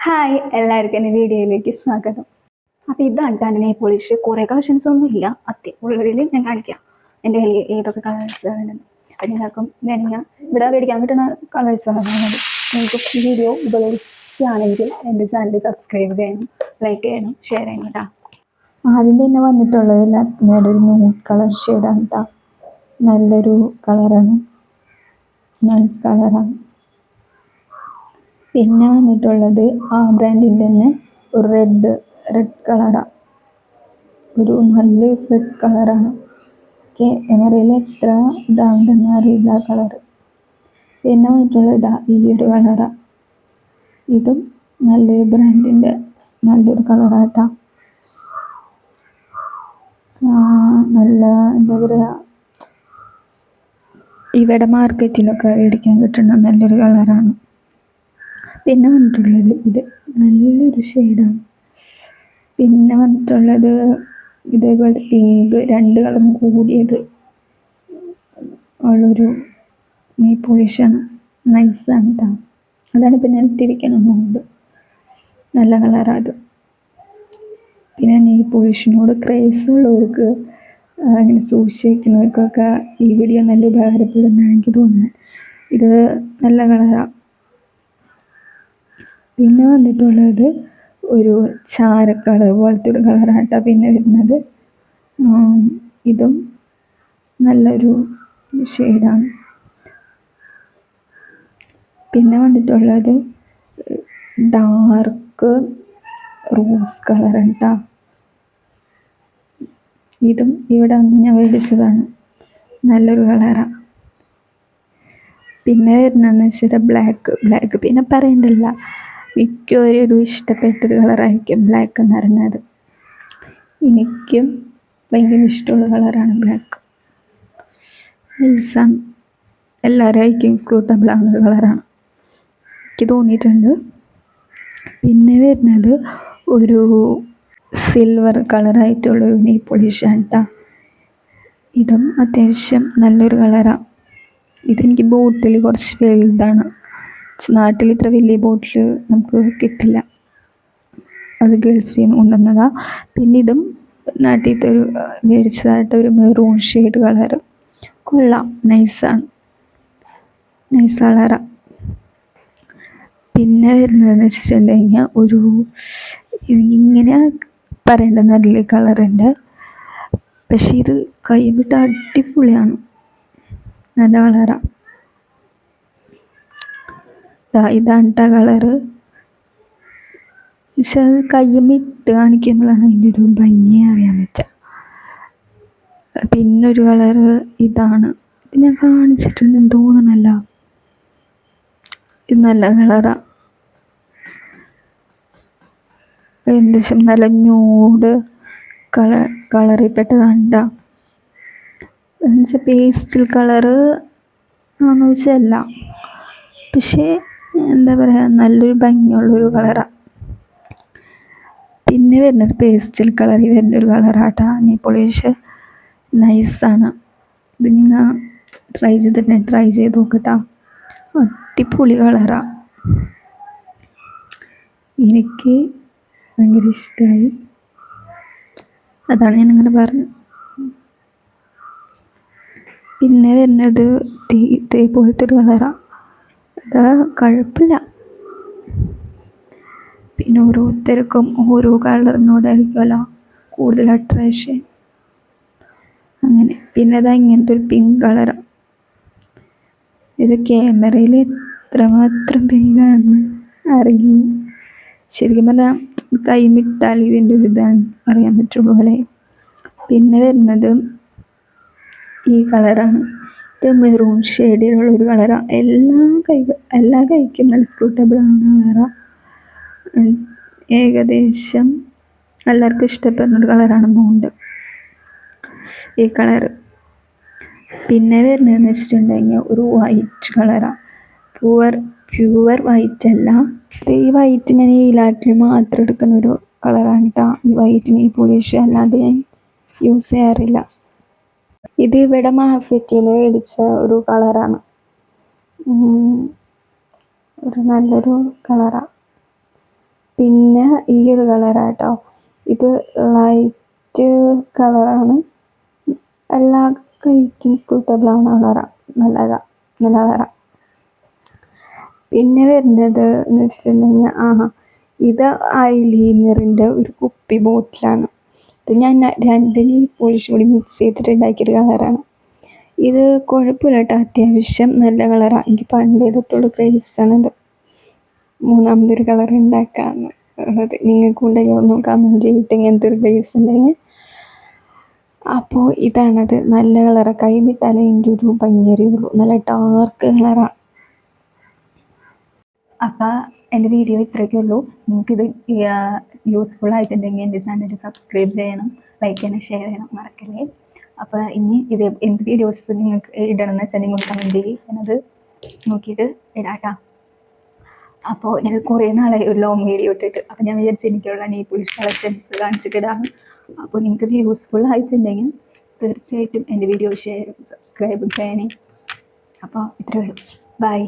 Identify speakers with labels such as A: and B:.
A: Hi, എല്ലാവർക്കും എൻ്റെ വീഡിയോയിലേക്ക് സ്വാഗതം. അപ്പോൾ ഇതാണ് കേട്ടോ നെയിൽ പോളിഷ്. കുറേ കളക്ഷൻസ് ഒന്നും ഇല്ല, ഉള്ളതിൽ ഞാൻ കാണിക്കാം എൻ്റെ കയ്യിൽ ഏതൊക്കെ കളേഴ്സ് വേണമെന്ന്. അപ്പം നിങ്ങൾക്കും വേണമെങ്കിൽ ഇവിടെ മേടിക്കാൻ കിട്ടുന്ന കളേഴ്സാണ് വേണ്ടത്. നിങ്ങൾക്ക് ഈ വീഡിയോ ഉപകരിക്കുകയാണെങ്കിൽ എൻ്റെ ചാനൽ സബ്സ്ക്രൈബ് ചെയ്യണം, ലൈക്ക് ചെയ്യണം, ഷെയർ ചെയ്യണം കേട്ടോ. ആദ്യം തന്നെ വന്നിട്ടുള്ളത് ലാക്മേയുടെ ഒരു ന്യൂഡ് കളർ ഷെയ്ഡാണ് കേട്ടോ. നല്ലൊരു കളറാണ്, നൈസ് കളറാണ്. പിന്നെ വന്നിട്ടുള്ളത് ആ ബ്രാൻഡിൻ്റെ തന്നെ ഒരു റെഡ് കളറാണ്, ഒരു നല്ലൊരു റെഡ് കളറാണ്. ക്യാമറയിൽ എത്ര ഇതാണെന്ന് അറിയില്ല ആ കളറ്. പിന്നെ വന്നിട്ടുള്ളത് ഇതാ ഈ ഒരു കളറാണ്. ഇതും നല്ലൊരു ബ്രാൻഡിൻ്റെ നല്ലൊരു കളറാട്ടാ. നല്ല എന്താ പറയുക, ഇവിടെ മാർക്കറ്റിലൊക്കെ മേടിക്കാൻ കിട്ടുന്ന നല്ലൊരു കളറാണ്. പിന്നെ വന്നിട്ടുള്ളത് ഇത് നല്ലൊരു ഷെയ്ഡാണ്. പിന്നെ വന്നിട്ടുള്ളത് ഇതേപോലെ പിങ്ക്, രണ്ട് കളറും കൂടിയത് ഉള്ളൊരു നെയിൽ പോളിഷാണ്. നൈസാണ് കേട്ടോ. അതാണ് ഇപ്പം ഞാൻ ഇട്ടിരിക്കണമെന്നുണ്ട്, നല്ല കളറാണ് അത്. പിന്നെ നെയിൽ പോളിഷിനോട് ക്രേസ് ഉള്ളവർക്ക്, അങ്ങനെ സൂക്ഷിച്ച് വയ്ക്കുന്നവർക്കൊക്കെ ഈ വീഡിയോ നല്ല ഉപകാരപ്പെടുമെന്നാണ് എനിക്ക് തോന്നുന്നത്. ഇത് നല്ല കളറാണ്. പിന്നെ വന്നിട്ടുള്ളത് ഒരു ചാരക്കളർ പോലത്തെ ഒരു കളറായിട്ടാണ് പിന്നെ വരുന്നത്. ഇതും നല്ലൊരു ഷെയ്ഡാണ്. പിന്നെ വന്നിട്ടുള്ളത് ഡാർക്ക് റോസ് കളറാണ് കേട്ടോ. ഇതും ഇവിടെ വന്ന് ഞാൻ മേടിച്ചതാണ്, നല്ലൊരു കളറാണ്. പിന്നെ വരുന്നതെന്ന് വെച്ചാൽ ബ്ലാക്ക് പിന്നെ പറയണ്ടല്ല, മിക്കവരും ഇഷ്ടപ്പെട്ടൊരു കളറായിരിക്കും ബ്ലാക്ക് എന്ന് പറയുന്നത്. എനിക്കും ഭയങ്കര ഇഷ്ടമുള്ള കളറാണ് ബ്ലാക്ക്. നൈസാണ്, എല്ലാവരും ആയിരിക്കും സ്യൂട്ടബിൾ ആവുന്നൊരു കളറാണ് എനിക്ക് തോന്നിയിട്ടുണ്ട്. പിന്നെ വരുന്നത് ഒരു സിൽവർ കളറായിട്ടുള്ളൊരു നെയിൽ പോളിഷാണ് കേട്ടോ. ഇതും അത്യാവശ്യം നല്ലൊരു കളറാണ്. ഇതെനിക്ക് ബോട്ടിൽ കുറച്ച് വലുതാണ്, നാട്ടിൽ ഇത്ര വലിയ ബോട്ടിൽ നമുക്ക് കിട്ടില്ല, അത് ഗൾഫിൽ നിന്ന് കൊണ്ടുവന്നതാണ്. പിന്നെ ഇതും നാട്ടിലത്തെ ഒരു മേടിച്ചതായിട്ടൊരു മെറൂൺ ഷെയ്ഡ് കളറ്, കൊള്ളാം, നൈസാണ്, നൈസ് കളറാണ്. പിന്നെ വരുന്നതെന്ന് വെച്ചിട്ടുണ്ടെങ്കിൽ ഒരു ഇങ്ങനെ പറയേണ്ടത് നല്ല കളറിൻ്റെ, പക്ഷേ ഇത് കൈവിട്ട് അടിപൊളിയാണ്, നല്ല കളറാണ്. ഇതാണ് കേട്ടോ കളറ്. പക്ഷെ അത് കയ്യുമിട്ട് കാണിക്കുമ്പോഴാണ് അതിൻ്റെ ഒരു ഭംഗി അറിയാൻ പറ്റുക. പിന്നൊരു കളറ് ഇതാണ്, ഇത് ഞാൻ കാണിച്ചിട്ടുണ്ടെന്ന് തോന്നണല്ല. ഇത് നല്ല കളറാണ്, എന്താ വെച്ചാൽ നല്ല ന്യൂഡ് കളറിൽ പെട്ടതാണ് കേട്ടോ. എന്നുവെച്ചാൽ പേസ്റ്റൽ കളറ് ആണെന്ന് വെച്ചാൽ അല്ല, പക്ഷേ എന്താ പറയുക, നല്ലൊരു ഭംഗിയുള്ളൊരു കളറാണ്. പിന്നെ വരുന്നത് പേസ്റ്റൽ കളറിൽ വരുന്നൊരു കളറാട്ടാ നെയിൽ പോളിഷ്. നൈസാണ്, ഇത് നിങ്ങൾ ട്രൈ ചെയ്ത് നോക്കട്ടാ, അടിപൊളി കളറാണ്, എനിക്ക് ഭയങ്കര ഇഷ്ടമായി, അതാണ് ഞാനിങ്ങനെ പറഞ്ഞത്. പിന്നെ വരുന്നത് ഇതേപോലത്തെ ഒരു കളറാണ്, അത് കുഴപ്പമില്ല. പിന്നെ ഓരോരുത്തർക്കും ഓരോ കളറിനോടായിരിക്കുമല്ലോ കൂടുതൽ അട്രാക്ഷൻ, അങ്ങനെ. പിന്നെ ഇതാ ഇങ്ങനത്തെ ഒരു പിങ്ക് കളറാണ്. ഇത് ക്യാമറയിൽ എത്രമാത്രം പിങ്കാണെന്ന് അറിയില്ല, ശരിക്കും പറഞ്ഞാൽ കൈമിട്ടാൽ ഇതിൻ്റെ ഒരു ഇതാണ് അറിയാൻ പറ്റുള്ളൂ അല്ലേ. പിന്നെ വരുന്നത് ഈ കളറാണ്, ഇത് മെറൂൺ ഷെയ്ഡിലുള്ളൊരു കളറാണ്. എല്ലാ കൈക്കും നല്ല സ്യൂട്ടബിൾ ആവുന്ന കളറാണ്, ഏകദേശം എല്ലാവർക്കും ഇഷ്ടപ്പെടുന്നൊരു കളറാണെന്നുണ്ട് ഈ കളറ്. പിന്നെ വരുന്നതെന്ന് വെച്ചിട്ടുണ്ടെങ്കിൽ ഒരു വൈറ്റ് കളറാണ്, പ്യുവർ വൈറ്റ് അല്ല. ഈ വൈറ്റ് ഞാൻ ഈലാറ്റിൽ മാത്രം എടുക്കുന്ന ഒരു കളറാണ് കേട്ടോ. ഈ വൈറ്റ് നെയിൽ പോളിഷ് അല്ലാണ്ട് ഞാൻ യൂസ് ചെയ്യാറില്ല. ഇത് ഇവിടെ മാർക്കറ്റിൽ മേടിച്ച ഒരു കളറാണ്, ഒരു നല്ലൊരു കളറാണ്. പിന്നെ ഈ ഒരു കളറാട്ടോ, ഇത് ലൈറ്റ് കളറാണ്, എല്ലാ കൈക്കും സ്യൂട്ടബിൾ ആവുന്ന കളറാണ്, നല്ല കളറാണ്. പിന്നെ വരുന്നത് എന്ന് വെച്ചിട്ടുണ്ടെങ്കിൽ ഇത് ഐലൈനറിൻ്റെ ഒരു കുപ്പി ബോട്ടിലാണ്. ഇത് ഞാൻ 2 നെയിൽ പോളിഷ് കൂടി മിക്സ് ചെയ്തിട്ട് ഉണ്ടാക്കിയൊരു കളറാണ്. ഇത് കുഴപ്പമില്ല കേട്ടോ, അത്യാവശ്യം നല്ല കളറാണ്. എനിക്ക് പണ്ടേ തൊട്ടുള്ള ക്രേസാണിത്, മൂന്നാമതൊരു കളർ ഉണ്ടാക്കാമെന്നുള്ളത്. നിങ്ങൾക്കുണ്ടെങ്കിൽ ഒന്ന് കമൻറ്റ് ചെയ്തിട്ട് ഇങ്ങനത്തെ ഒരു ക്രേസ് ഉണ്ടെങ്കിൽ. അപ്പോൾ ഇതാണത്, നല്ല കളറാണ്. കൈവിട്ടാലേ അതിൻ്റെ ഒരു ഭംഗിയറിയുള്ളൂ, നല്ല ഡാർക്ക് കളറാണ്. അപ്പോൾ എൻ്റെ വീഡിയോ ഇത്രയൊക്കെ ഉള്ളൂ. നിങ്ങൾക്കിത് യൂസ്ഫുൾ ആയിട്ടുണ്ടെങ്കിൽ എൻ്റെ ചാനൽ സബ്സ്ക്രൈബ് ചെയ്യണം, ലൈക്ക് ചെയ്യണം, ഷെയർ ചെയ്യണം, മറക്കല്ലേ. അപ്പോൾ ഇനി ഇത് എന്ത് വീഡിയോസ് നിങ്ങൾക്ക് ഇടണമെന്ന് വെച്ചാൽ നിങ്ങൾ കമൻറ്റ് ചെയ്യും, ഞാനത് നോക്കിയിട്ട് ഇടാട്ടോ. അപ്പോൾ ഞാൻ കുറേ നാളായി ഒരു ലോങ് വീഡിയോ ഇട്ടിട്ട്. അപ്പോൾ ഞാൻ വിചാരിച്ചു എനിക്കുള്ള നെയിൽ പോളിഷ് കളക്ഷൻസ് കാണിച്ചിട്ടിടാം. അപ്പോൾ നിങ്ങൾക്കിത് യൂസ്ഫുൾ ആയിട്ടുണ്ടെങ്കിൽ തീർച്ചയായിട്ടും എൻ്റെ വീഡിയോ ഷെയർ സബ്സ്ക്രൈബ് ചെയ്യണേ. അപ്പോൾ ഇത്രയേ ഉള്ളൂ, ബൈ.